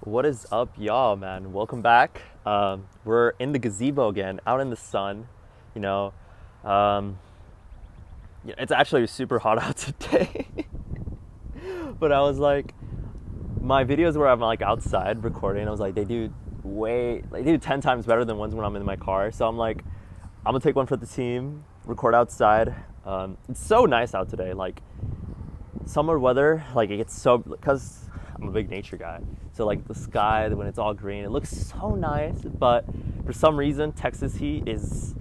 What is up, y'all, man? Welcome back. We're in the gazebo again, out in the sun. You know, um, yeah, it's actually super hot out today. But I was like, my videos where I'm like outside recording, I was like, they do 10 times better than ones when I'm in my car. So I'm like, I'm gonna take one for the team, record outside. It's so nice out today. Like, summer weather, like it gets so, because I'm a big nature guy. So like the sky, when it's all green, it looks so nice. But for some reason, Texas heat it's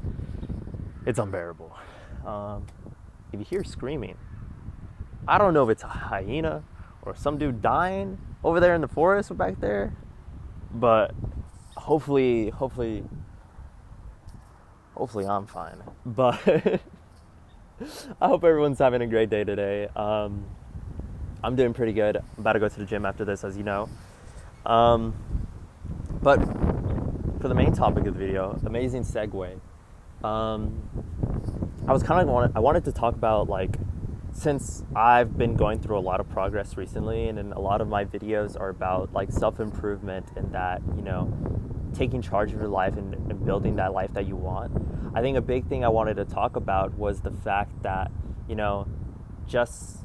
unbearable. If you hear screaming, I don't know if it's a hyena or some dude dying over there in the forest or back there. But hopefully I'm fine. But I hope everyone's having a great day today. I'm doing pretty good. I'm about to go to the gym after this, as you know. But for the main topic of the video, amazing segue. I wanted to talk about, like, since I've been going through a lot of progress recently, and a lot of my videos are about like self-improvement and that, taking charge of your life and building that life that you want. I think a big thing I wanted to talk about was the fact that, just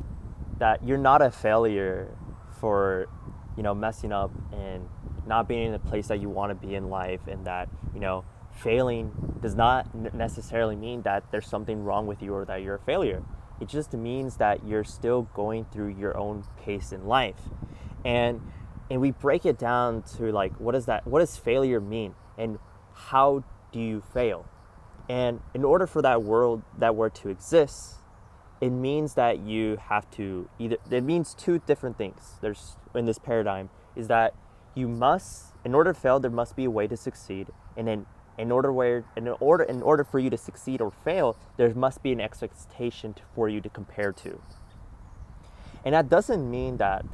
that you're not a failure for, messing up and not being in the place that you want to be in life, and that, failing does not necessarily mean that there's something wrong with you or that you're a failure. It just means that you're still going through your own pace in life. And we break it down to, like, what does failure mean, and how do you fail? And in order for that word to exist, it means that you have to it means two different things. There's, in this paradigm, is that you must, in order to fail, there must be a way to succeed. And then in order for you to succeed or fail, there must be an expectation for you to compare to. And that doesn't mean that,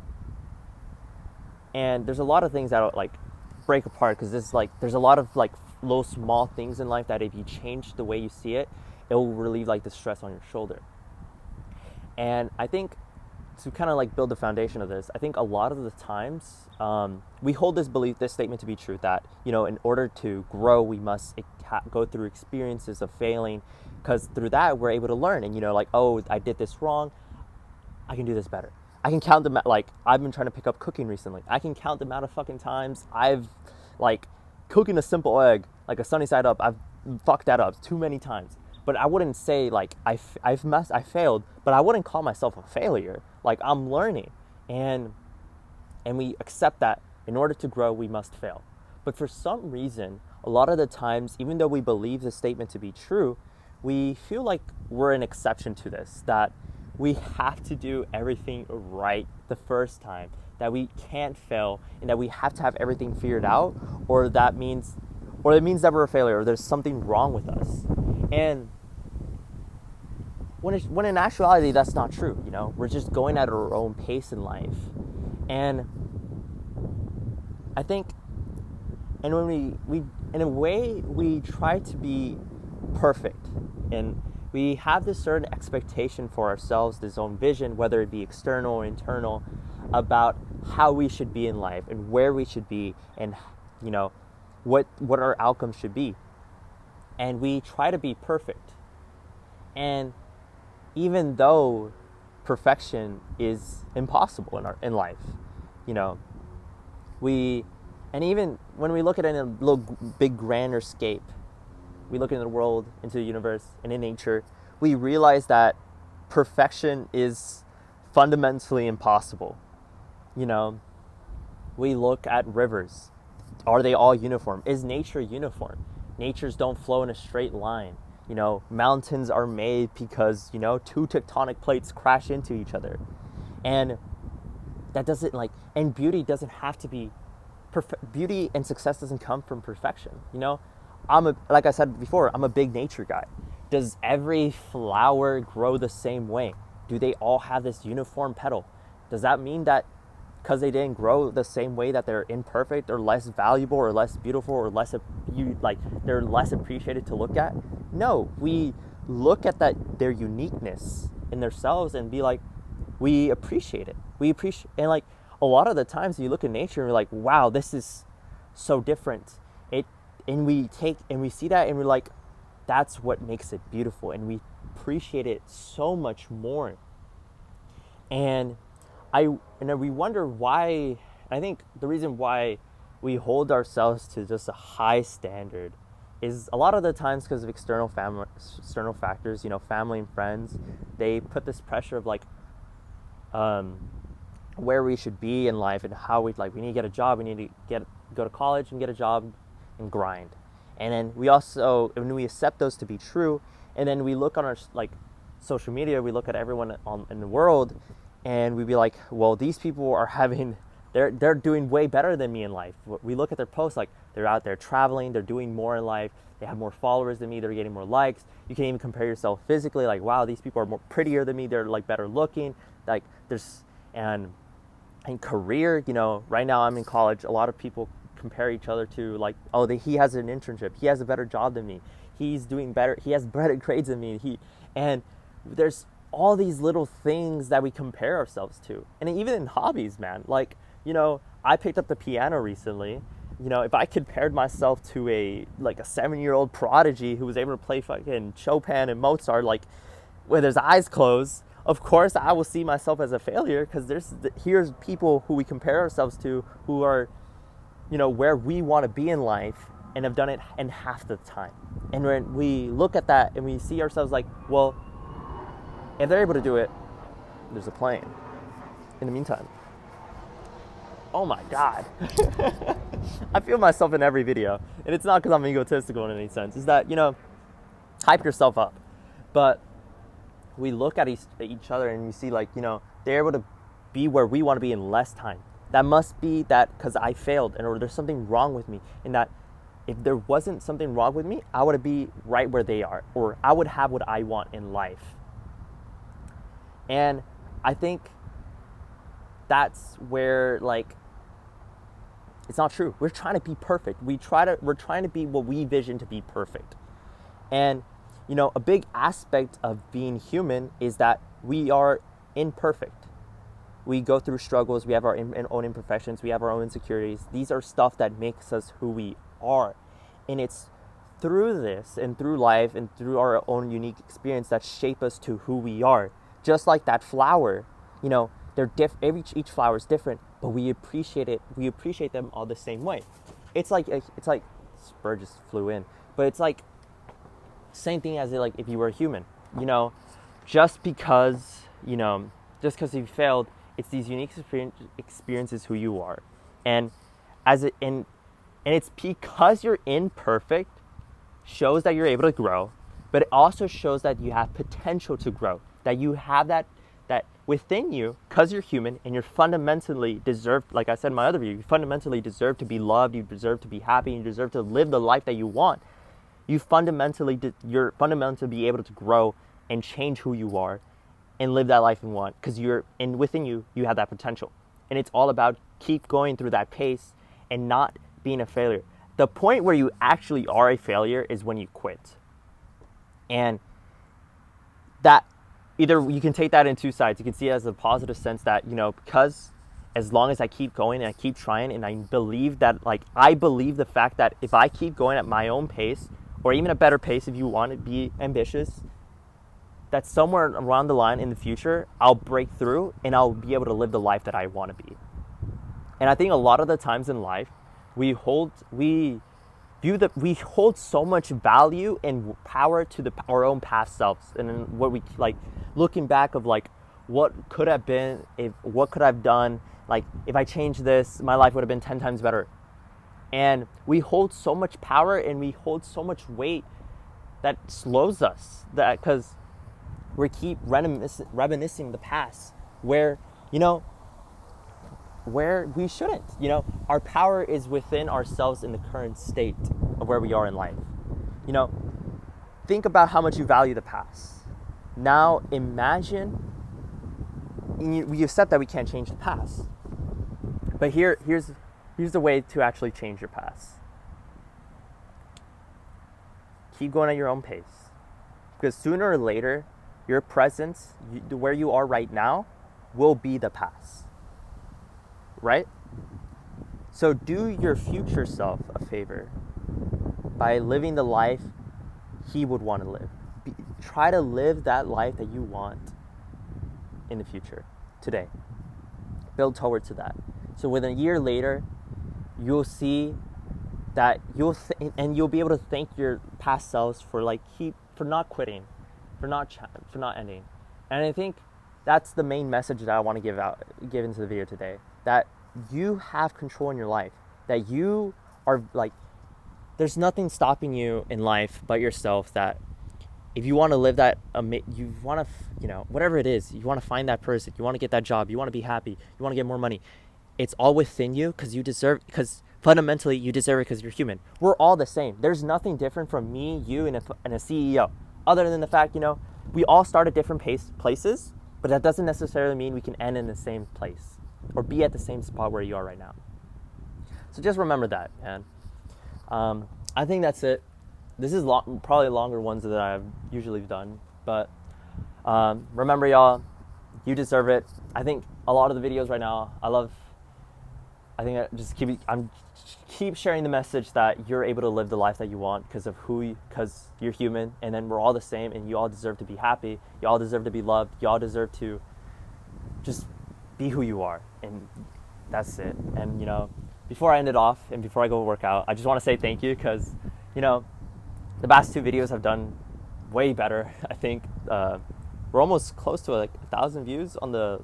and there's a lot of things that like break apart, because there's a lot of like little small things in life that if you change the way you see it, it will relieve like the stress on your shoulder. And I think, to kind of like build the foundation of this, I think a lot of the times we hold this statement to be true, that, in order to grow, we must go through experiences of failing, because through that we're able to learn. And, like, oh, I did this wrong, I can do this better. I can count them, like, I've been trying to pick up cooking recently. I can count the amount of fucking times I've, like, cooking a simple egg, like a sunny side up, I've fucked that up too many times. But I wouldn't say, like, I failed, but I wouldn't call myself a failure. Like, I'm learning. And we accept that in order to grow, we must fail. But for some reason, a lot of the times, even though we believe the statement to be true, we feel like we're an exception to this, that we have to do everything right the first time, that we can't fail, and that we have to have everything figured out, or it means that we're a failure, or there's something wrong with us. And when in actuality, that's not true. We're just going at our own pace in life. And I think, and when we in a way, we try to be perfect, and we have this certain expectation for ourselves, this own vision, whether it be external or internal, about how we should be in life and where we should be, and what our outcomes should be. And we try to be perfect. And even though perfection is impossible in life, and even when we look at it in a little big grander scape, we look into the world, into the universe, and in nature, we realize that perfection is fundamentally impossible. We look at rivers. Are they all uniform? Is nature uniform? Natures don't flow in a straight line. Mountains are made because, two tectonic plates crash into each other. And that doesn't, like, and beauty doesn't have to be beauty, and success doesn't come from perfection. Like I said before, I'm a big nature guy. Does every flower grow the same way? Do they all have this uniform petal? Does that mean that because they didn't grow the same way that they're imperfect or less valuable or less beautiful or they're less appreciated to look at? No, we look at their uniqueness in themselves and be like, we appreciate it. And like, a lot of the times you look at nature and you're like, wow, this is so different. And we see that and we're like, that's what makes it beautiful, and we appreciate it so much more. And we wonder why. I think the reason why we hold ourselves to just a high standard is a lot of the times because of external factors. Family and friends, they put this pressure of like where we should be in life and how we need to get a job, we need to go to college and get a job and grind. And then when we accept those to be true, and then we look on our social media, we look at everyone in the world, and we be like, well, these people are they're doing way better than me in life. We look at their posts, like they're out there traveling, they're doing more in life, they have more followers than me, they're getting more likes. You can even compare yourself physically, like, wow, these people are more prettier than me, they're like better looking. Like and in career, right now I'm in college, a lot of people compare each other to like, oh, he has an internship, he has a better job than me, he's doing better, he has better grades than me, and there's all these little things that we compare ourselves to. And even in hobbies, man, like, I picked up the piano recently. If I compared myself to a 7-year-old prodigy who was able to play fucking Chopin and Mozart, like with his eyes closed, of course I will see myself as a failure, because here's people who we compare ourselves to who are, where we want to be in life and have done it in half the time. And when we look at that and we see ourselves like, well, if they're able to do it, there's a plane. In the meantime, oh my God. I feel myself in every video. And it's not because I'm egotistical in any sense. It's that, hype yourself up. But we look at each other and we see they're able to be where we want to be in less time. That must be that because I failed, or there's something wrong with me. And that if there wasn't something wrong with me, I would be right where they are, or I would have what I want in life. And I think that's where it's not true. We're trying to be perfect. We're trying to be what we vision to be perfect. And a big aspect of being human is that we are imperfect. We go through struggles. We have our own imperfections. We have our own insecurities. These are stuff that makes us who we are. And it's through this and through life and through our own unique experience that shape us to who we are. Just like that flower, they're each flower is different, but we appreciate it. We appreciate them all the same way. It's like bird just flew in, but it's like same thing as if you were a human. Just because you failed, it's these unique experiences who you are, and it's because you're imperfect shows that you're able to grow, but it also shows that you have potential to grow. That you have that within you, because you're human and you're fundamentally deserved, like I said in my other video, you fundamentally deserve to be loved, you deserve to be happy, you deserve to live the life that you want. You're fundamentally be able to grow and change who you are and live that life you want, because within you have that potential. And it's all about keep going through that pace and not being a failure. The point where you actually are a failure is when you quit. And that either you can take that in two sides. You can see it as a positive sense that, because as long as I keep going and I keep trying, and I believe that, I believe the fact that if I keep going at my own pace, or even a better pace if you want to be ambitious, that somewhere around the line in the future, I'll break through and I'll be able to live the life that I want to be. And I think a lot of the times in life, we hold so much value and power to our own past selves, and then what we looking back of what could have been, what could I have done, if I changed this, my life would have been 10 times better. And we hold so much power and we hold so much weight that slows us, that because we keep reminiscing the past where we shouldn't. Our power is within ourselves in the current state of where we are in life. Think about how much you value the past. Now imagine, we accept that we can't change the past, but here's the way to actually change your past. Keep going at your own pace, because sooner or later, your presence, where you are right now, will be the past. right? So do your future self a favor by living the life he would want to live. Try to live that life that you want in the future, today. Build towards to that. So within a year later, you'll see that you'll be able to thank your past selves for not quitting, for not ending. And I think that's the main message that I want to give into the video today. That you have control in your life. That you are there's nothing stopping you in life but yourself. That if you want to live that, you want to, whatever it is, you want to find that person, you want to get that job, you want to be happy, you want to get more money. It's all within you because fundamentally you deserve it because you're human. We're all the same. There's nothing different from me, you, and a CEO, other than the fact, we all start at different places, but that doesn't necessarily mean we can end in the same place or be at the same spot where you are right now. So just remember that, man. I think that's it. This is probably longer ones that I've usually done, but remember, y'all, you deserve it. I think a lot of the videos right now, I'm keep sharing the message that you're able to live the life that you want because you're human, and then we're all the same, and you all deserve to be happy. You all deserve to be loved. You all deserve to just be who you are, and that's it. And before I end it off and before I go work out, I just want to say thank you because the past 2 videos have done way better. I think we're almost close to 1,000 views on the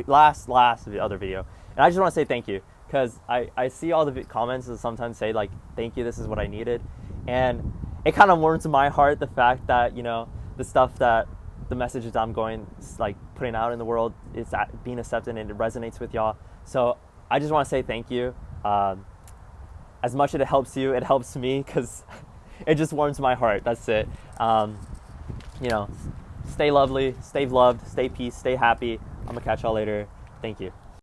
last other video, and I just want to say thank you because I see all the comments that sometimes say thank you, this is what I needed, and it kind of warms my heart, the fact that the stuff that the messages I'm putting out in the world is being accepted and it resonates with y'all. So I just want to say thank you. As much as it helps you, it helps me because it just warms my heart. That's it. Stay lovely, stay loved, stay peace, stay happy. I'm gonna catch y'all later. Thank you.